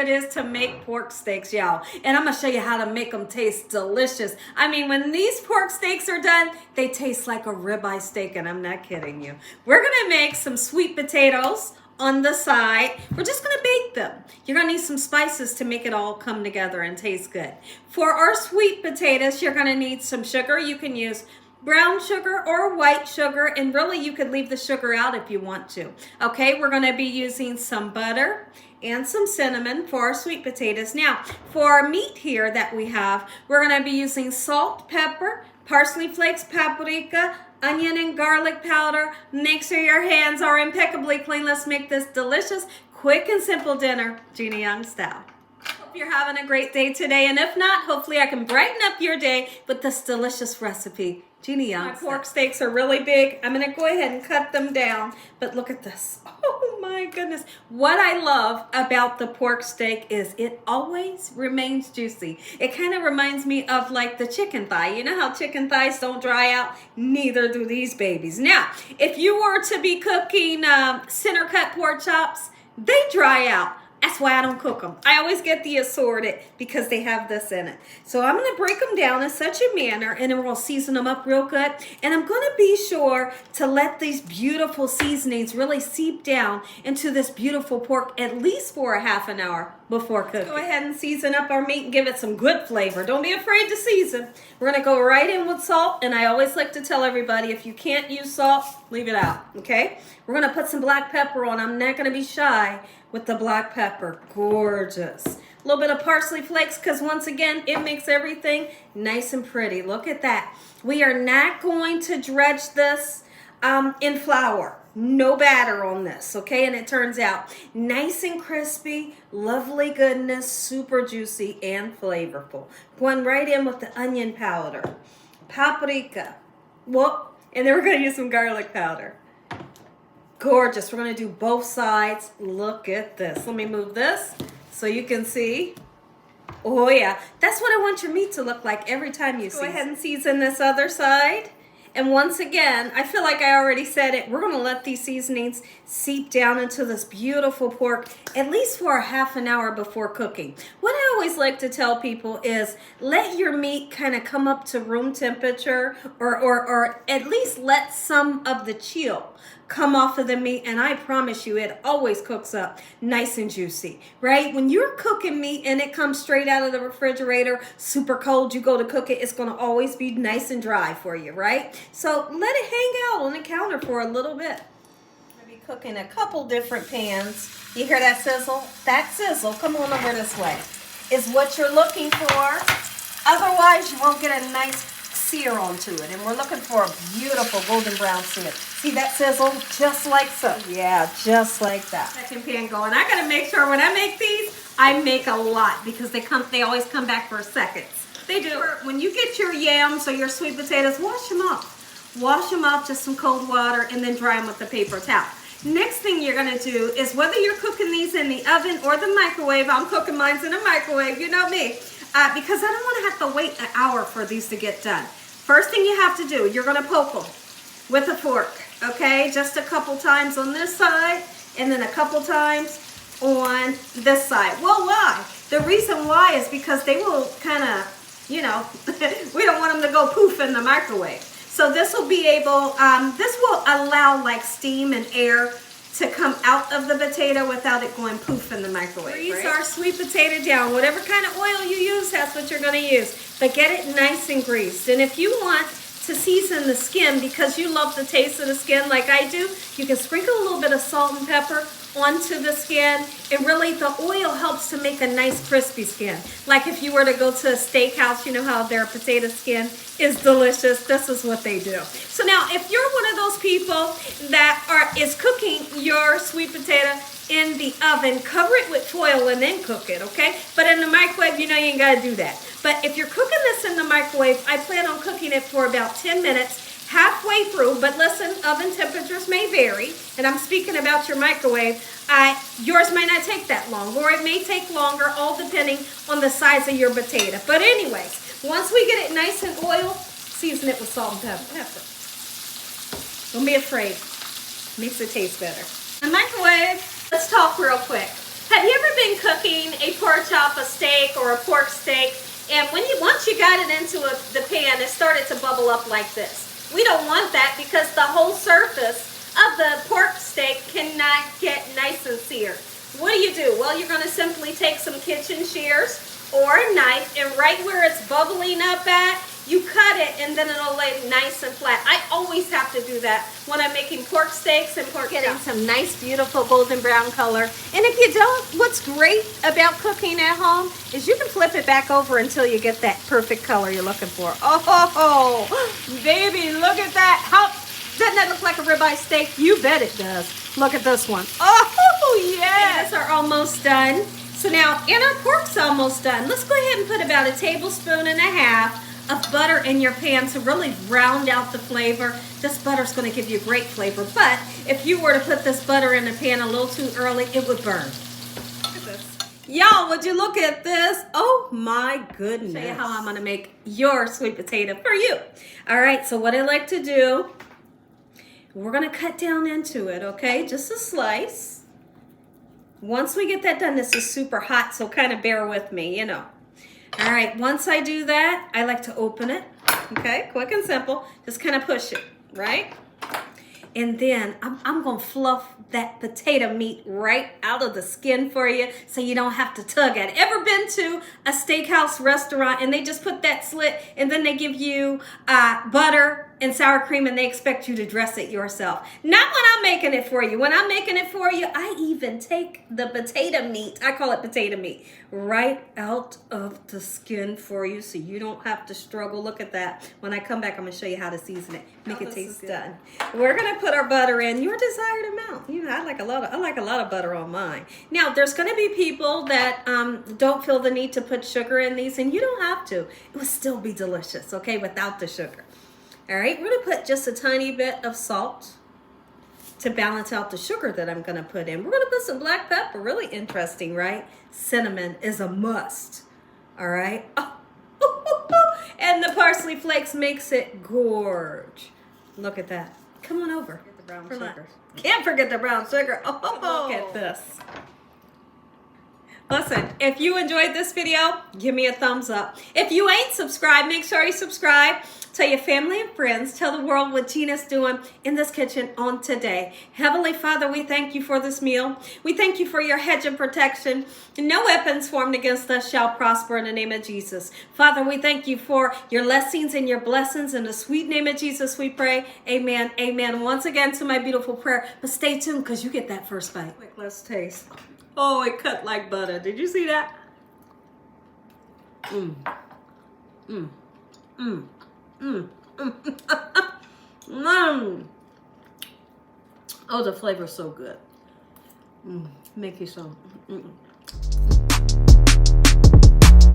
it is to make pork steaks, y'all. And I'm going to show you how to make them taste delicious. I mean, when these pork steaks are done, they taste like a ribeye steak, and I'm not kidding you. We're going to make some sweet potatoes on the side. We're just going to bake them. You're going to need some spices to make it all come together and taste good. For our sweet potatoes, you're going to need some sugar. You can use brown sugar or white sugar, and really you could leave the sugar out if you want to. Okay, we're going to be using some butter and some cinnamon for our sweet potatoes. Now, for our meat here that we have, we're going to be using salt, pepper, parsley flakes, paprika, onion and garlic powder. Make sure your hands are impeccably clean. Let's make this delicious, quick and simple dinner, Gina Young style. Hope you're having a great day today, and if not, hopefully I can brighten up your day with this delicious recipe, Gina Young. My pork steaks are really big. I'm gonna go ahead and cut them down, but look at this. Oh my goodness. What I love about the pork steak is it always remains juicy. It kind of reminds me of like the chicken thigh. You know how chicken thighs don't dry out? Neither do these babies. Now, if you were to be cooking center cut pork chops, they dry out. That's why I don't cook them. I always get the assorted because they have this in it. So I'm going to break them down in such a manner, and then we're going to season them up real good. And I'm going to be sure to let these beautiful seasonings really seep down into this beautiful pork at least for a half an hour before cooking. Go ahead and season up our meat and give it some good flavor. Don't be afraid to season. We're going to go right in with salt, and I always like to tell everybody if you can't use salt, leave it out, okay? We're going to put some black pepper on. I'm not going to be shy with the black pepper. Gorgeous. A little bit of parsley flakes, because once again, it makes everything nice and pretty. Look at that. We are not going to dredge this in flour. No batter on this, okay? And it turns out nice and crispy, lovely goodness, super juicy and flavorful. Going right in with the onion powder, paprika, whoop, and then we're going to use some garlic powder. Gorgeous. We're going to do both sides. Look at this. Let me move this so you can see. Oh yeah, that's what I want your meat to look like every time you season. Go ahead and season this other side. And once again, I feel like I already said it, we're going to let these seasonings seep down into this beautiful pork at least for a half an hour before cooking. What I always like to tell people is let your meat kind of come up to room temperature, or at least let some of the chill come off of the meat, and I promise you it always cooks up nice and juicy, right? When you're cooking meat and it comes straight out of the refrigerator, super cold, you go to cook it, it's going to always be nice and dry for you, right? So let it hang out on the counter for a little bit. I'm going to be cooking a couple different pans. You hear that sizzle? That sizzle, come on over this way, is what you're looking for. Otherwise, you won't get a nice sear onto it, and we're looking for a beautiful golden brown sear. See that sizzle? Just like so. Yeah, just like that. Second pan going. I gotta make sure when I make these, I make a lot because they always come back for seconds. They do. When you get your yams or your sweet potatoes, wash them off. Wash them off, just some cold water, and then dry them with the paper towel. Next thing you're gonna do is, whether you're cooking these in the oven or the microwave, I'm cooking mine in the microwave, you know me, because I don't wanna have to wait an hour for these to get done. First thing you have to do, you're gonna poke them with a fork, okay? Just a couple times on this side, and then a couple times on this side. Well, why? The reason why is because they will kind of, you know, we don't want them to go poof in the microwave. So this will be able, this will allow like steam and air to come out of the potato without it going poof in the microwave. Grease our sweet potato down. Whatever kind of oil you use, that's what you're going to use. But get it nice and greased. And if you want to season the skin, because you love the taste of the skin like I do, you can sprinkle a little bit of salt and pepper onto the skin, and really the oil helps to make a nice crispy skin. Like if you were to go to a steakhouse, you know how their potato skin is delicious. This is what they do. So now if you're one of those people that is cooking your sweet potato in the oven, cover it with foil and then cook it, okay? But in the microwave, you know you ain't gotta do that. But if you're cooking this in the microwave, I plan on cooking it for about 10 minutes, halfway through. But listen, oven temperatures may vary, and I'm speaking about your microwave. Yours might not take that long, or it may take longer, all depending on the size of your potato. But anyways, once we get it nice and oiled, season it with salt and pepper. Don't be afraid. Makes it taste better. The microwave, let's talk real quick. Have you ever been cooking a pork chop, a steak, or a pork steak, and once you got it into the pan, it started to bubble up like this? We don't want that because the whole surface of the pork steak cannot get nice and seared. What do? Well, you're going to simply take some kitchen shears or a knife, and right where it's bubbling up at, you cut it, and then it'll lay nice and flat. I always have to do that when I'm making pork steaks and pork chops. Getting some nice, beautiful golden brown color. And if you don't, what's great about cooking at home is you can flip it back over until you get that perfect color you're looking for. Oh, baby, look at that. How doesn't that look like a ribeye steak? You bet it does. Look at this one. Oh, yes. These are almost done. So now, and our pork's almost done. Let's go ahead and put about a tablespoon and a half of butter in your pan to really round out the flavor. This butter's going to give you great flavor, but if you were to put this butter in the pan a little too early, it would burn. Look at this. Y'all, would you look at this? Oh my goodness. I'll show you how I'm going to make your sweet potato for you. All right, so what I like to do, we're going to cut down into it, okay? Just a slice. Once we get that done, this is super hot, so kind of bear with me, you know. All right, once I do that, I like to open it, okay? Quick and simple. Just kind of push it, right? And then I'm going to fluff that potato meat right out of the skin for you so you don't have to tug at it. Ever been to a steakhouse restaurant and they just put that slit and then they give you butter and sour cream and they expect you to dress it yourself? Not when I'm making it for you. When I'm making it for you, I even take the potato meat, I call it potato meat, right out of the skin for you so you don't have to struggle. Look at that. When I come back, I'm going to show you how to season it. Make it taste done. We're going to put our butter in your desired amount. You know, I like a lot of butter on mine. Now, there's going to be people that don't feel the need to put sugar in these, and you don't have to. It will still be delicious, okay, without the sugar. All right, we're going to put just a tiny bit of salt to balance out the sugar that I'm going to put in. We're going to put some black pepper. Really interesting, right? Cinnamon is a must. All right. And the parsley flakes makes it gorge. Look at that. Come on over. Get the brown sugar. Can't forget the brown sugar. Oh, look at this. Listen, if you enjoyed this video, give me a thumbs up. If you ain't subscribed, make sure you subscribe. Tell your family and friends. Tell the world what Gina's doing in this kitchen on today. Heavenly Father, we thank you for this meal. We thank you for your hedge of protection. No weapons formed against us shall prosper in the name of Jesus. Father, we thank you for your blessings and your blessings. In the sweet name of Jesus, we pray. Amen. Amen. Once again to my beautiful prayer. But stay tuned because you get that first bite. Quick, let's taste. Oh, it cut like butter. Did you see that? Mmm. Mmm. Mmm. Mmm. Mmm. Oh, the flavor's so good. Make you some.